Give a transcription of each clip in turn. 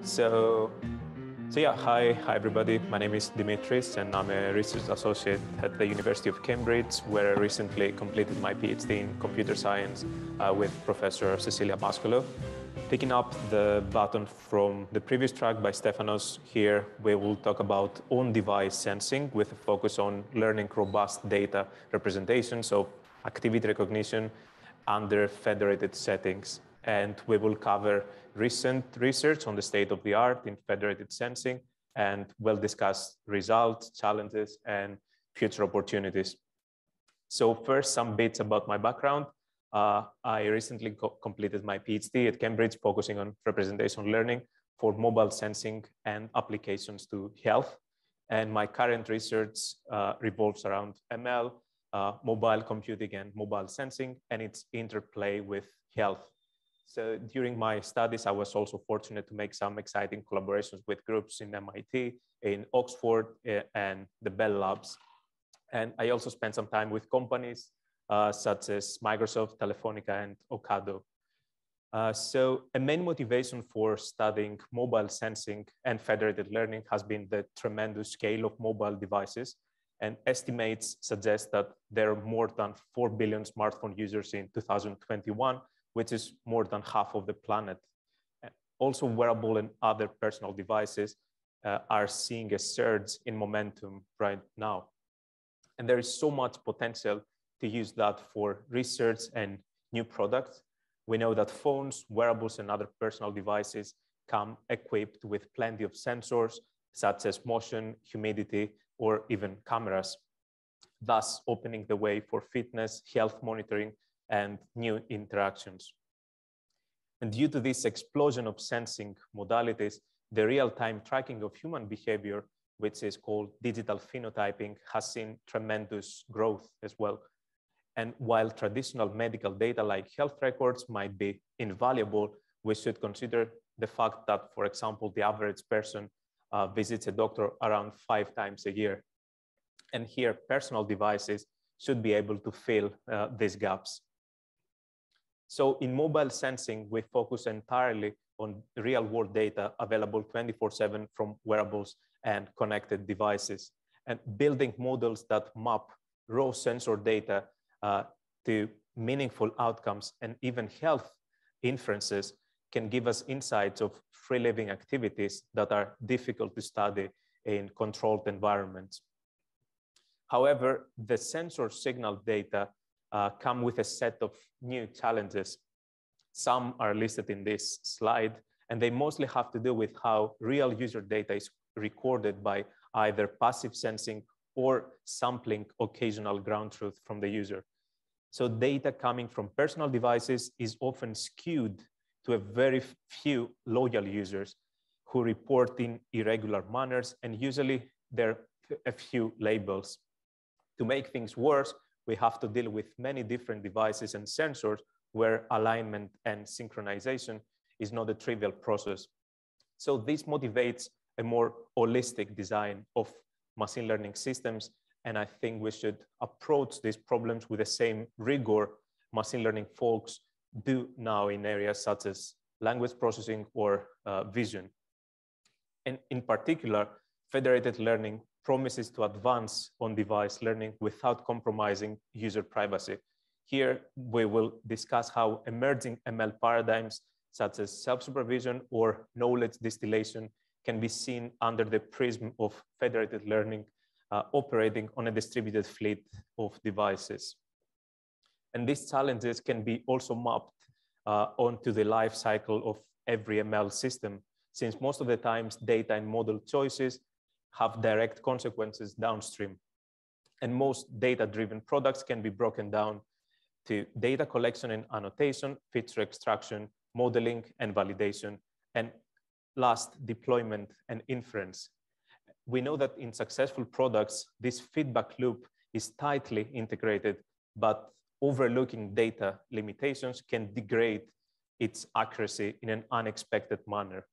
So, hi everybody. My name is Dimitris, and I'm a research associate at the University of Cambridge, where I recently completed my PhD in computer science with Professor Cecilia Mascolo. Picking up the baton from the previous track by Stefanos, here we will talk about on-device sensing with a focus on learning robust data representations of activity recognition under federated settings. And we will cover recent research on the state of the art in federated sensing, and we'll discuss results, challenges, and future opportunities. So first, some bits about my background. I recently completed my PhD at Cambridge, focusing on representation learning for mobile sensing and applications to health. And my current research revolves around ML, mobile computing and mobile sensing, and its interplay with health. So during my studies, I was also fortunate to make some exciting collaborations with groups in MIT, in Oxford, and the Bell Labs. And I also spent some time with companies such as Microsoft, Telefonica, and Ocado. So a main motivation for studying mobile sensing and federated learning has been the tremendous scale of mobile devices. And estimates suggest that there are more than 4 billion smartphone users in 2021, which is more than half of the planet. Also, wearable and other personal devices are seeing a surge in momentum right now. And there is so much potential to use that for research and new products. We know that phones, wearables, and other personal devices come equipped with plenty of sensors, such as motion, humidity, or even cameras, thus opening the way for fitness, health monitoring, and new interactions. And due to this explosion of sensing modalities, the real-time tracking of human behavior, which is called digital phenotyping, has seen tremendous growth as well. And while traditional medical data like health records might be invaluable, we should consider the fact that, for example, the average person visits a doctor around 5 times a year. And here, personal devices should be able to fill these gaps. So in mobile sensing, we focus entirely on real-world data available 24/7 from wearables and connected devices, and building models that map raw sensor data to meaningful outcomes and even health inferences can give us insights of free living activities that are difficult to study in controlled environments. However, the sensor signal data come with a set of new challenges. Some are listed in this slide, and they mostly have to do with how real user data is recorded by either passive sensing or sampling occasional ground truth from the user. So data coming from personal devices is often skewed to a very few loyal users who report in irregular manners, and usually there are a few labels. To make things worse, we have to deal with many different devices and sensors where alignment and synchronization is not a trivial process. So this motivates a more holistic design of machine learning systems. And I think we should approach these problems with the same rigor machine learning folks do now in areas such as language processing or vision. And in particular, federated learning promises to advance on-device learning without compromising user privacy. Here, we will discuss how emerging ML paradigms, such as self-supervision or knowledge distillation, can be seen under the prism of federated learning operating on a distributed fleet of devices. And these challenges can be also mapped onto the life cycle of every ML system, since most of the times data and model choices have direct consequences downstream. And most data-driven products can be broken down to data collection and annotation, feature extraction, modeling and validation, and last, deployment and inference. We know that in successful products, this feedback loop is tightly integrated, but overlooking data limitations can degrade its accuracy in an unexpected manner.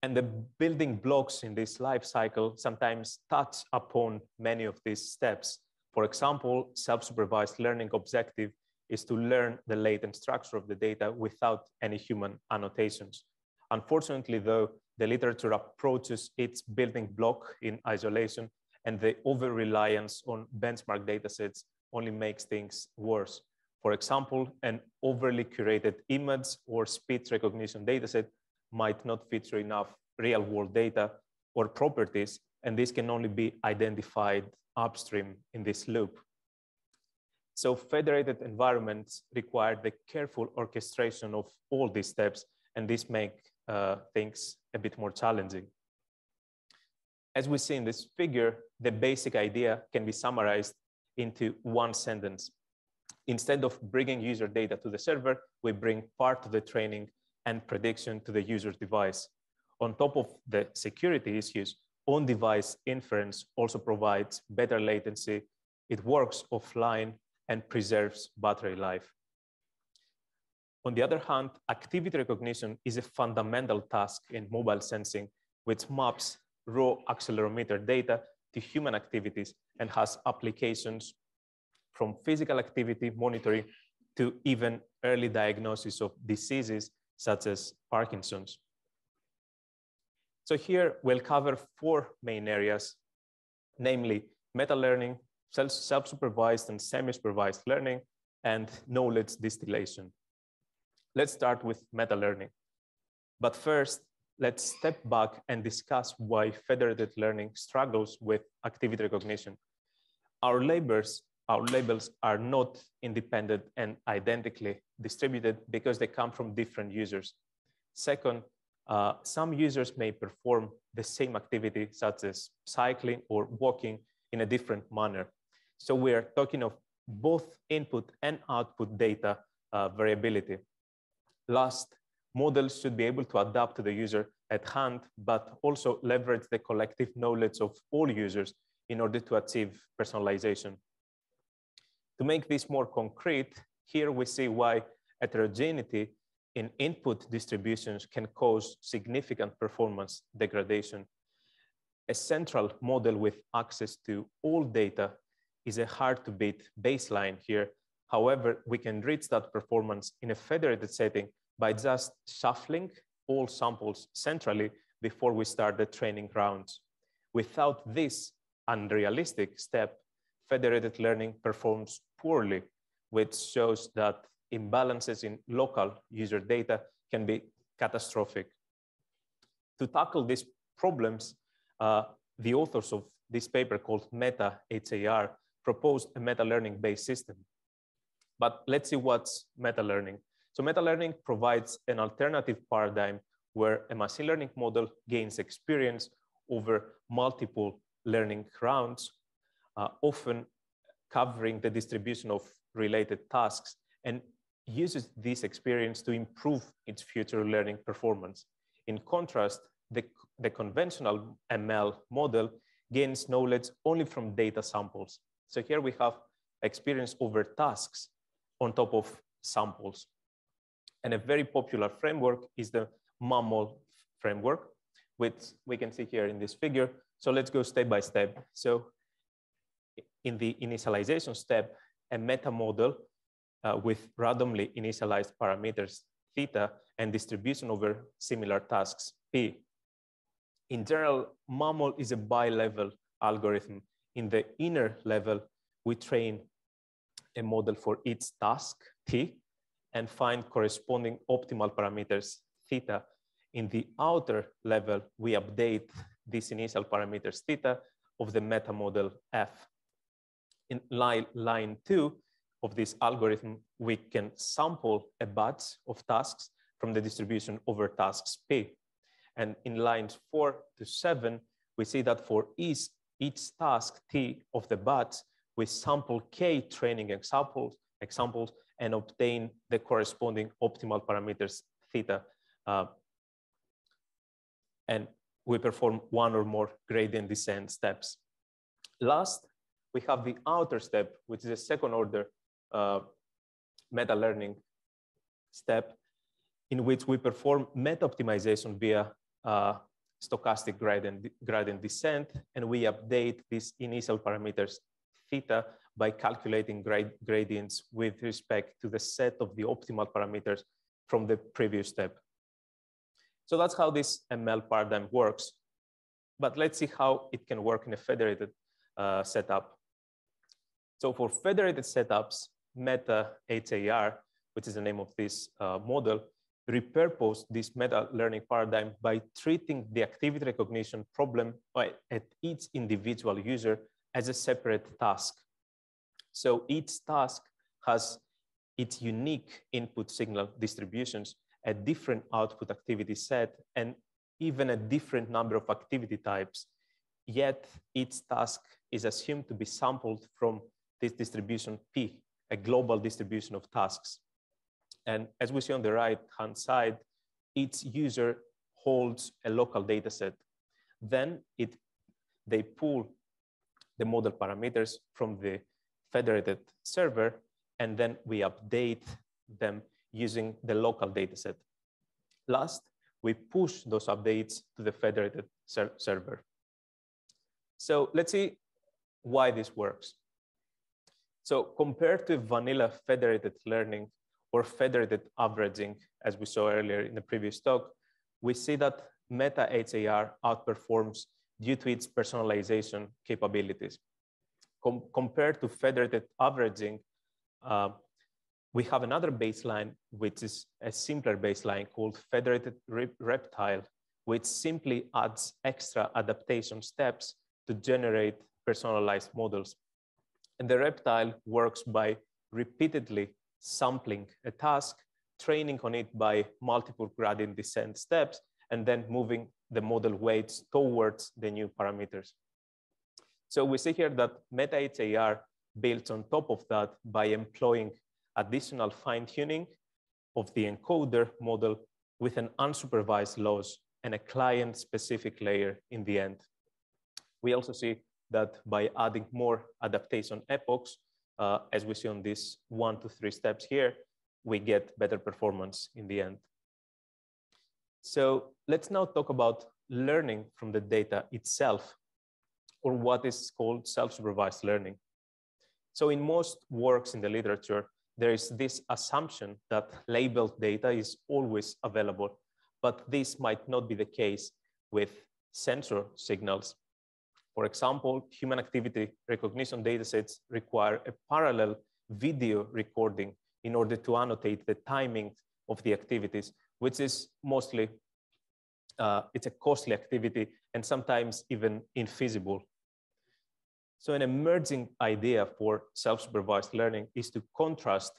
And the building blocks in this life cycle sometimes touch upon many of these steps. For example, self-supervised learning objective is to learn the latent structure of the data without any human annotations. Unfortunately, though, the literature approaches its building block in isolation, and the over-reliance on benchmark datasets only makes things worse. For example, an overly curated image or speech recognition dataset might not feature enough real-world data or properties, and this can only be identified upstream in this loop. So federated environments require the careful orchestration of all these steps, and this makes things a bit more challenging. As we see in this figure, the basic idea can be summarized into one sentence. Instead of bringing user data to the server, we bring part of the training and prediction to the user's device. On top of the security issues, on-device inference also provides better latency. It works offline and preserves battery life. On the other hand, activity recognition is a fundamental task in mobile sensing, which maps raw accelerometer data to human activities and has applications from physical activity monitoring to even early diagnosis of diseases such as Parkinson's. So here we'll cover 4 main areas, namely meta-learning, self-supervised and semi-supervised learning, and knowledge distillation. Let's start with meta-learning. But first, let's step back and discuss why federated learning struggles with activity recognition. Our labels are not independent and identically distributed because they come from different users. Second, some users may perform the same activity, such as cycling or walking, in a different manner. So we are talking of both input and output data variability. Last, models should be able to adapt to the user at hand, but also leverage the collective knowledge of all users in order to achieve personalization. To make this more concrete, here we see why heterogeneity in input distributions can cause significant performance degradation. A central model with access to all data is a hard-to-beat baseline here. However, we can reach that performance in a federated setting by just shuffling all samples centrally before we start the training rounds. Without this unrealistic step, federated learning performs poorly, which shows that imbalances in local user data can be catastrophic. To tackle these problems, the authors of this paper called Meta-HAR proposed a meta-learning based system. But let's see what's meta-learning. So meta-learning provides an alternative paradigm where a machine learning model gains experience over multiple learning rounds, often covering the distribution of related tasks, and uses this experience to improve its future learning performance. In contrast, the conventional ML model gains knowledge only from data samples. So here we have experience over tasks on top of samples. And a very popular framework is the MAML framework, which we can see here in this figure. So let's go step by step. So in the initialization step, a meta model with randomly initialized parameters theta and distribution over similar tasks p. In general, MAML is a bi-level algorithm. In the inner level, we train a model for each task t and find corresponding optimal parameters theta. In the outer level, we update these initial parameters theta of the meta model f. In line 2 of this algorithm, we can sample a batch of tasks from the distribution over tasks p. And in lines 4 to 7, we see that for each task t of the batch, we sample k training examples and obtain the corresponding optimal parameters theta. And we perform one or more gradient descent steps. Last, we have the outer step, which is a second order meta-learning step, in which we perform meta-optimization via stochastic gradient descent, and we update these initial parameters theta by calculating gradients with respect to the set of the optimal parameters from the previous step. So that's how this ML paradigm works. But let's see how it can work in a federated setup. So for federated setups, Meta HAR, which is the name of this model, repurposed this meta learning paradigm by treating the activity recognition problem at each individual user as a separate task. So each task has its unique input signal distributions, a different output activity set, and even a different number of activity types. Yet each task is assumed to be sampled from this distribution P, a global distribution of tasks. And as we see on the right-hand side, each user holds a local data set. Then they pull the model parameters from the federated server, and then we update them using the local data set. Last, we push those updates to the federated server. So let's see why this works. So compared to vanilla federated learning or federated averaging, as we saw earlier in the previous talk, we see that Meta HAR outperforms due to its personalization capabilities. Compared to federated averaging, we have another baseline, which is a simpler baseline called federated reptile, which simply adds extra adaptation steps to generate personalized models. And the reptile works by repeatedly sampling a task, training on it by multiple gradient descent steps, and then moving the model weights towards the new parameters. So we see here that Meta HAR builds on top of that by employing additional fine-tuning of the encoder model with an unsupervised loss and a client-specific layer in the end. We also see that by adding more adaptation epochs, as we see on these 1 to 3 steps here, we get better performance in the end. So let's now talk about learning from the data itself, or what is called self-supervised learning. So in most works in the literature, there is this assumption that labeled data is always available, but this might not be the case with sensor signals. For example, human activity recognition datasets require a parallel video recording in order to annotate the timing of the activities, which is mostly, it's a costly activity and sometimes even infeasible. So an emerging idea for self-supervised learning is to contrast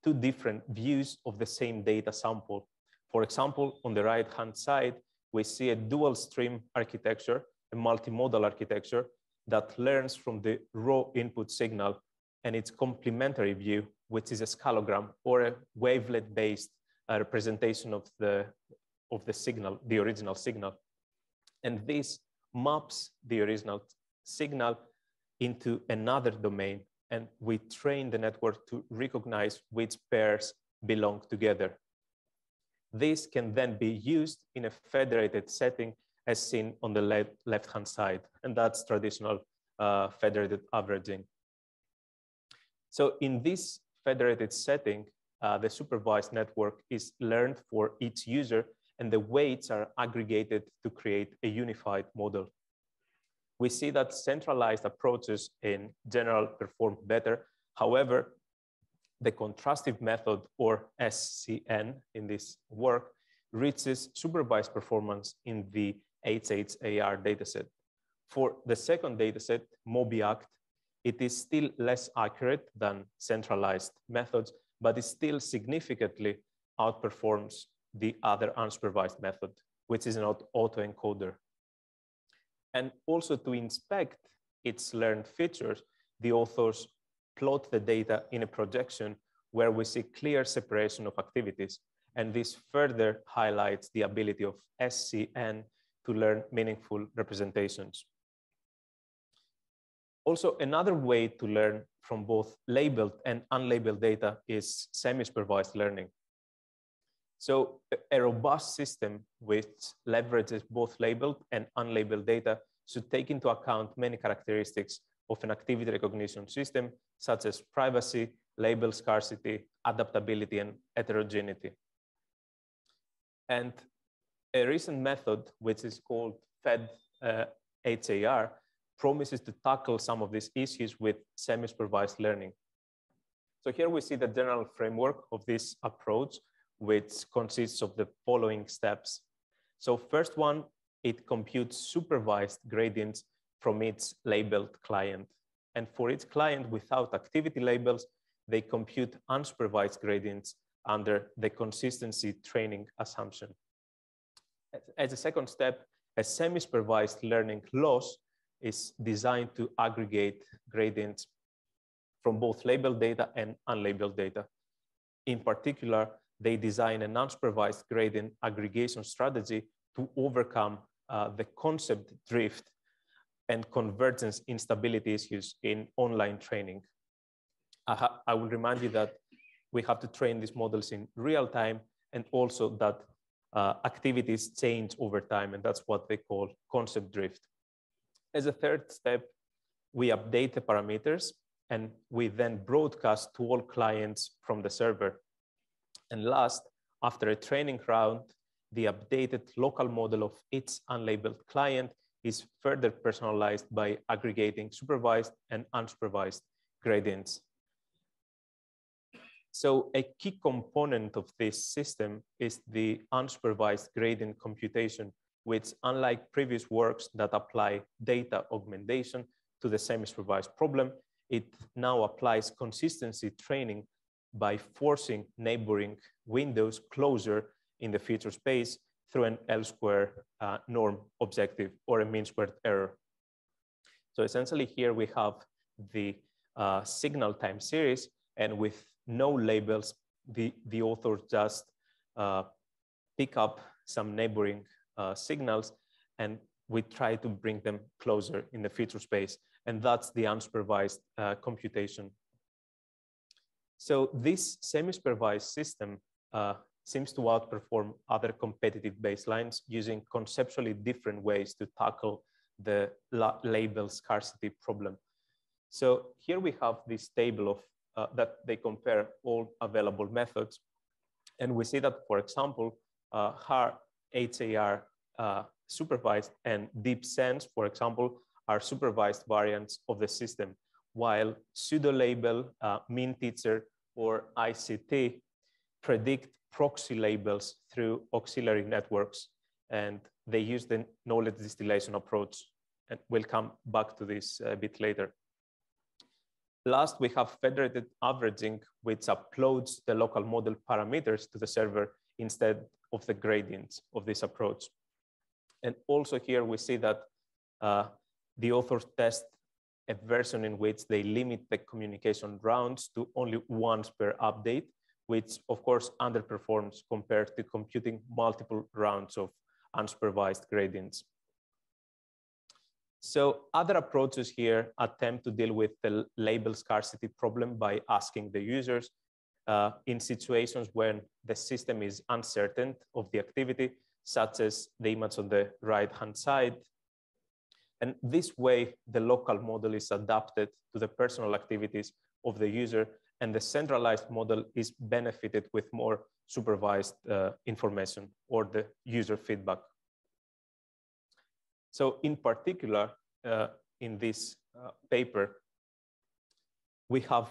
two different views of the same data sample. For example, on the right-hand side, we see a dual stream architecture, a multimodal architecture that learns from the raw input signal and its complementary view, which is a scalogram or a wavelet-based representation of the signal, the original signal. And this maps the original signal into another domain, and we train the network to recognize which pairs belong together. This can then be used in a federated setting as seen on the left-hand side, and that's traditional federated averaging. So in this federated setting, the supervised network is learned for each user, and the weights are aggregated to create a unified model. We see that centralized approaches in general perform better. However, the contrastive method, or SCN in this work, reaches supervised performance in the HHAR dataset. For the second dataset, MobiAct, it is still less accurate than centralized methods, but it still significantly outperforms the other unsupervised method, which is an autoencoder. And also to inspect its learned features, the authors plot the data in a projection where we see clear separation of activities. And this further highlights the ability of SCN to learn meaningful representations. Also, another way to learn from both labeled and unlabeled data is semi-supervised learning. So a robust system which leverages both labeled and unlabeled data should take into account many characteristics of an activity recognition system, such as privacy, label scarcity, adaptability, and heterogeneity. And A recent method, which is called FedAvg, promises to tackle some of these issues with semi-supervised learning. So here we see the general framework of this approach, which consists of the following steps. So first one, it computes supervised gradients from its labeled client. And for each client without activity labels, they compute unsupervised gradients under the consistency training assumption. As a second step, a semi-supervised learning loss is designed to aggregate gradients from both labeled data and unlabeled data. In particular, they design an unsupervised gradient aggregation strategy to overcome the concept drift and convergence instability issues in online training. I will remind you that we have to train these models in real time, and also that activities change over time, and that's what they call concept drift. As a third step, we update the parameters, and we then broadcast to all clients from the server. And last, after a training round, the updated local model of each unlabeled client is further personalized by aggregating supervised and unsupervised gradients. So a key component of this system is the unsupervised gradient computation, which, unlike previous works that apply data augmentation to the semi-supervised problem, it now applies consistency training by forcing neighboring windows closer in the feature space through an L-square norm objective or a mean squared error. So essentially here we have the signal time series, and with no labels, the author just pick up some neighboring signals, and we try to bring them closer in the feature space. And that's the unsupervised computation. So this semi-supervised system seems to outperform other competitive baselines using conceptually different ways to tackle the label scarcity problem. So here we have this table of that they compare all available methods. And we see that, for example, HAR supervised and deep sense, for example, are supervised variants of the system, while pseudo-label, mean teacher, or ICT predict proxy labels through auxiliary networks, and they use the knowledge distillation approach. And we'll come back to this a bit later. Last, we have federated averaging, which uploads the local model parameters to the server instead of the gradients of this approach. And also here we see that the authors test a version in which they limit the communication rounds to only once per update, which of course underperforms compared to computing multiple rounds of unsupervised gradients. So other approaches here attempt to deal with the label scarcity problem by asking the users in situations when the system is uncertain of the activity, such as the image on the right-hand side. And this way, the local model is adapted to the personal activities of the user, and the centralized model is benefited with more supervised information or the user feedback. So in particular, in this paper, we have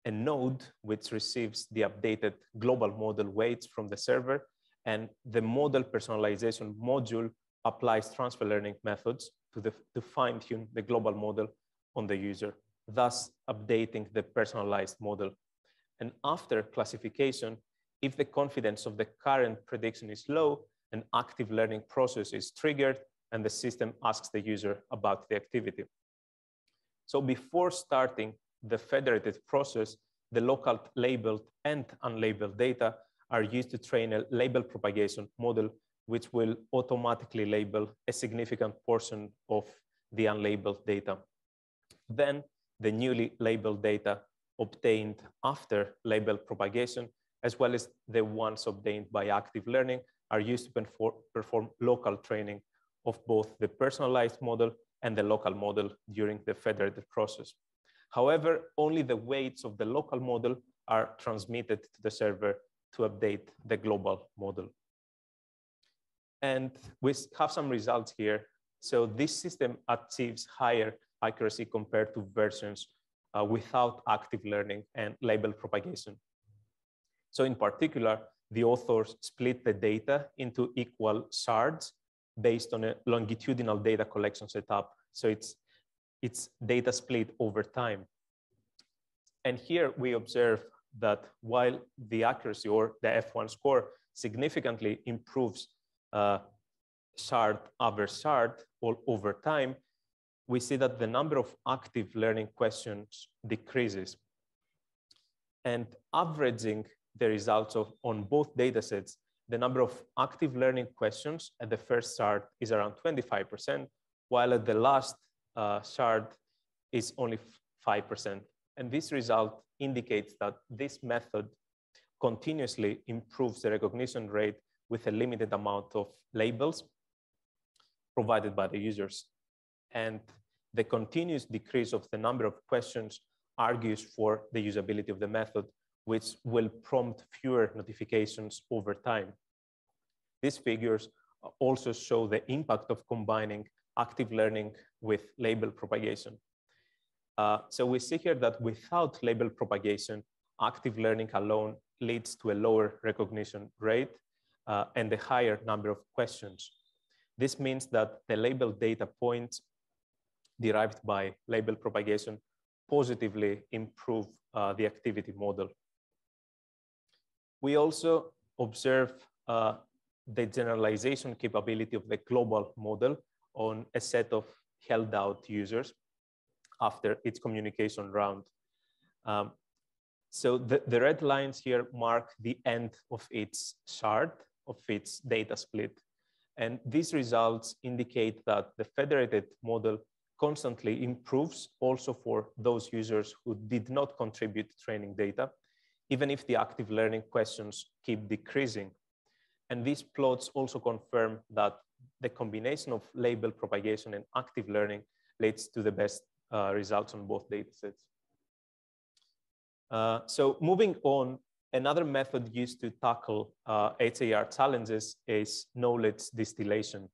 a node which receives the updated global model weights from the server, and the model personalization module applies transfer learning methods to fine-tune the global model on the user, thus updating the personalized model. And after classification, if the confidence of the current prediction is low, an active learning process is triggered, and the system asks the user about the activity. So before starting the federated process, the local labeled and unlabeled data are used to train a label propagation model, which will automatically label a significant portion of the unlabeled data. Then the newly labeled data obtained after label propagation, as well as the ones obtained by active learning, are used to perform local training of both the personalized model and the local model during the federated process. However, only the weights of the local model are transmitted to the server to update the global model. And we have some results here. So this system achieves higher accuracy compared to versions without active learning and label propagation. So in particular, the authors split the data into equal shards based on a longitudinal data collection setup. So it's data split over time. And here we observe that while the accuracy or the F1 score significantly improves shard over shard over time, we see that the number of active learning questions decreases. And averaging the results on both datasets, the number of active learning questions at the first shard is around 25%, while at the last shard is only 5%. And this result indicates that this method continuously improves the recognition rate with a limited amount of labels provided by the users. And the continuous decrease of the number of questions argues for the usability of the method, which will prompt fewer notifications over time. These figures also show the impact of combining active learning with label propagation. So we see here that without label propagation, active learning alone leads to a lower recognition rate and a higher number of questions. This means that the labeled data points derived by label propagation positively improve the activity model. We also observe the generalization capability of the global model on a set of held out users after its communication round. So the red lines here mark the end of its shard, of its data split. And these results indicate that the federated model constantly improves also for those users who did not contribute training data, even if the active learning questions keep decreasing. And these plots also confirm that the combination of label propagation and active learning leads to the best results on both datasets. So moving on, another method used to tackle HAR challenges is knowledge distillation.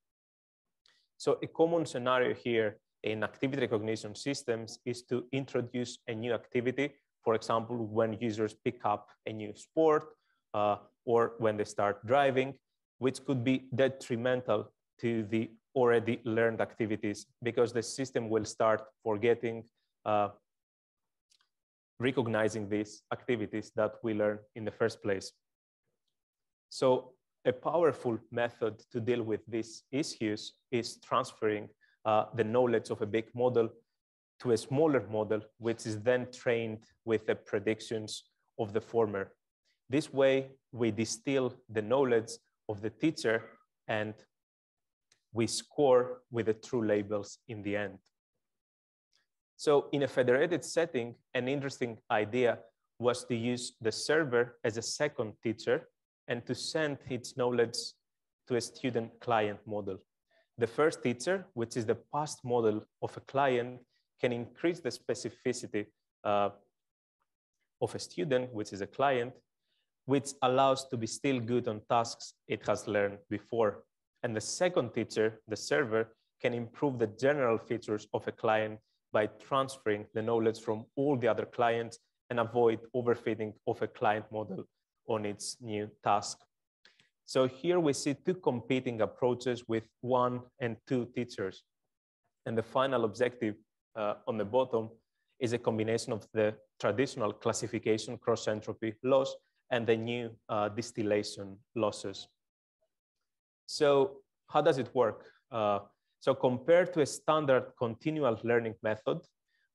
So a common scenario here in activity recognition systems is to introduce a new activity, for example, when users pick up a new sport or when they start driving, which could be detrimental to the already learned activities because the system will start forgetting recognizing these activities that we learn in the first place. So a powerful method to deal with these issues is transferring the knowledge of a big model to a smaller model, which is then trained with the predictions of the former. This way, we distill the knowledge of the teacher and we score with the true labels in the end. So in a federated setting, an interesting idea was to use the server as a second teacher and to send its knowledge to a student client model. The first teacher, which is the past model of a client, can increase the specificity of a student, which is a client, which allows to be still good on tasks it has learned before. And the second teacher, the server, can improve the general features of a client by transferring the knowledge from all the other clients and avoid overfitting of a client model on its new task. So here we see two competing approaches with 1 and 2 teachers. And the final objective on the bottom is a combination of the traditional classification cross-entropy loss and the new distillation losses. So how does it work? So compared to a standard continual learning method,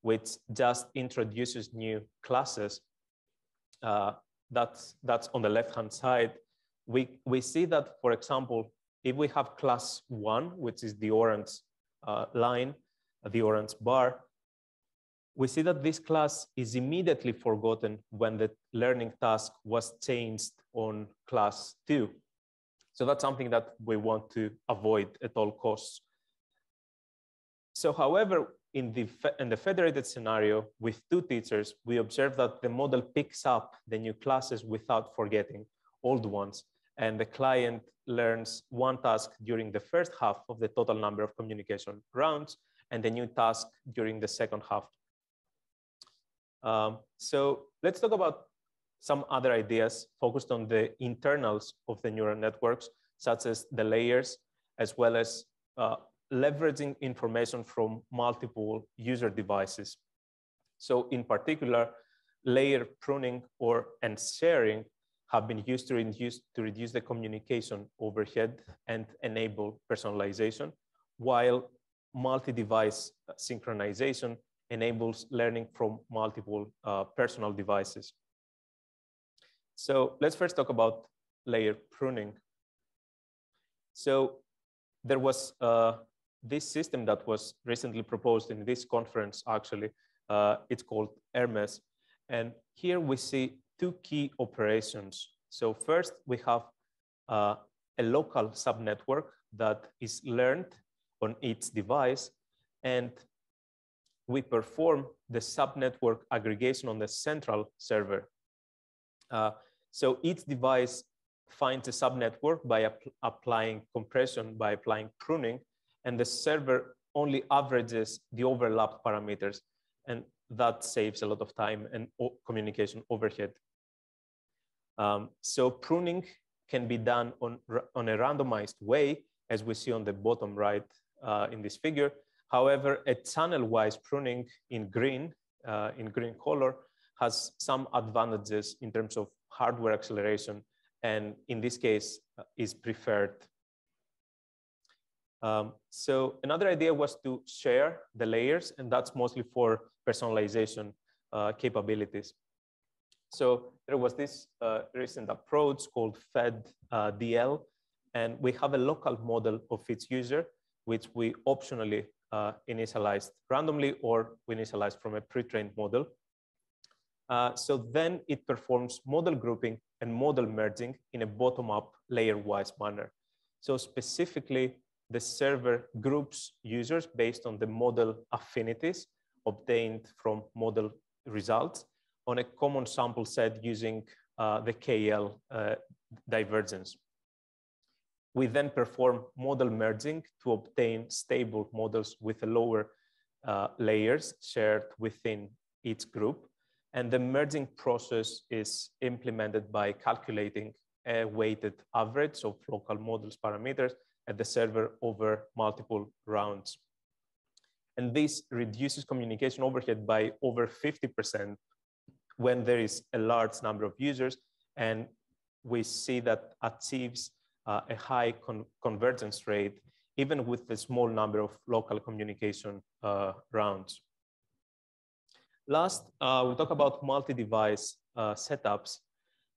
which just introduces new classes, that's on the left-hand side, we see that, for example, if we have class 1, which is the orange line, the orange bar, we see that this class is immediately forgotten when the learning task was changed on class 2. So that's something that we want to avoid at all costs. So however, in the federated scenario with 2 teachers, we observe that the model picks up the new classes without forgetting old ones. and the client learns one task during the first half of the total number of communication rounds, and a new task during the second half. So let's talk about some other ideas focused on the internals of the neural networks, such as the layers, as well as leveraging information from multiple user devices. So in particular, layer pruning and sharing have been used to reduce the communication overhead and enable personalization, while multi-device synchronization enables learning from multiple personal devices. So let's first talk about layer pruning. So there was this system that was recently proposed in this conference, actually. It's called Hermes. And here we see two key operations. So first, we have a local subnetwork that is learned on each device, and we perform the subnetwork aggregation on the central server. So each device finds a subnetwork by applying compression, by applying pruning, and the server only averages the overlapped parameters, and that saves a lot of time and communication overhead. So pruning can be done on a randomized way, as we see on the bottom right in this figure. However, a channel-wise pruning in green color, has some advantages in terms of hardware acceleration, and in this case is preferred. So another idea was to share the layers, and that's mostly for personalization capabilities. So there was this recent approach called FedAvg, and we have a local model of its user, which we optionally initialized randomly, or we initialized from a pre-trained model. So then it performs model grouping and model merging in a bottom-up layer-wise manner. So specifically, the server groups users based on the model affinities obtained from model results on a common sample set using the KL divergence. We then perform model merging to obtain stable models with lower layers shared within each group. And the merging process is implemented by calculating a weighted average of local models parameters at the server over multiple rounds. And this reduces communication overhead by over 50% when there is a large number of users, and we see that achieves a high convergence rate, even with the small number of local communication rounds. Last, we'll talk about multi-device setups.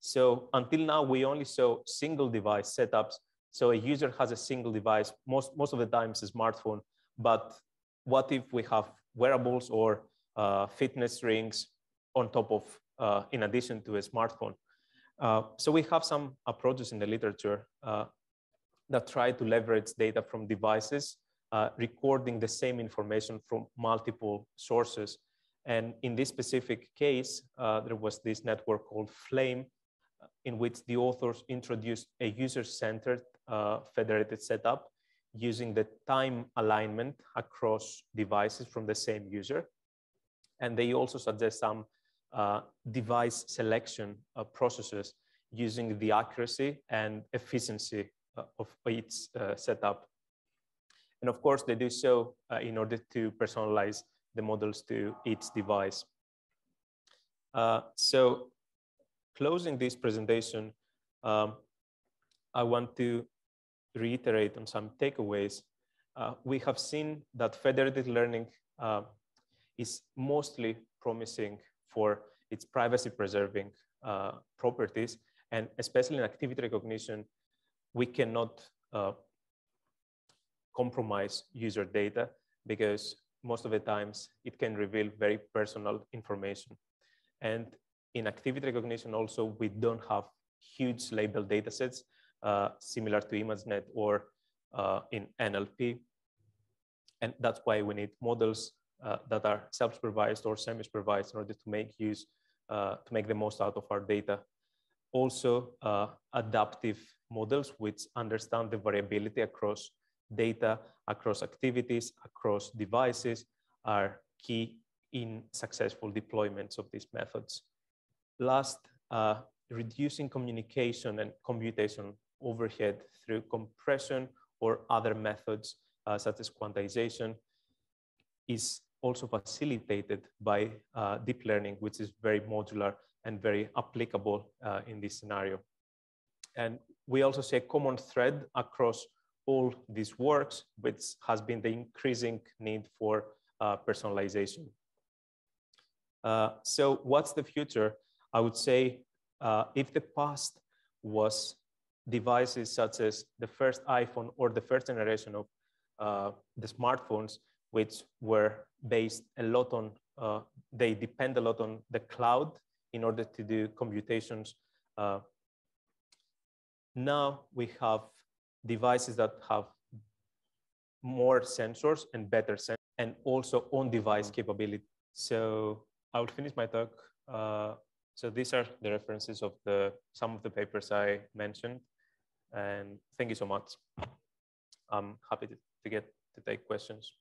So until now, we only saw single device setups. So a user has a single device, most of the time it's a smartphone, but what if we have wearables or fitness rings on top of, in addition to a smartphone? So we have some approaches in the literature that try to leverage data from devices, recording the same information from multiple sources. And in this specific case, there was this network called Flame, in which the authors introduced a user-centered federated setup using the time alignment across devices from the same user. And they also suggest some device selection processes using the accuracy and efficiency of each setup. And of course, they do so in order to personalize the models to each device. So closing this presentation, I want to reiterate on some takeaways. We have seen that federated learning is mostly promising for its privacy-preserving properties, and especially in activity recognition, we cannot compromise user data because most of the times it can reveal very personal information. And in activity recognition also, we don't have huge labeled datasets similar to ImageNet or in NLP. And that's why we need models that are self-supervised or semi-supervised in order to make use, to make the most out of our data. Also, adaptive models which understand the variability across data, across activities, across devices are key in successful deployments of these methods. Last, reducing communication and computation overhead through compression or other methods such as quantization is also facilitated by deep learning, which is very modular and very applicable in this scenario. And we also see a common thread across all these works, which has been the increasing need for personalization. So what's the future? I would say if the past was devices such as the first iPhone or the first generation of the smartphones, which were based a lot on, they depend a lot on the cloud in order to do computations. Now we have devices that have more sensors and better sensors and also on-device capability. So I will finish my talk. So these are the references of some of the papers I mentioned. And thank you so much. I'm happy to take questions.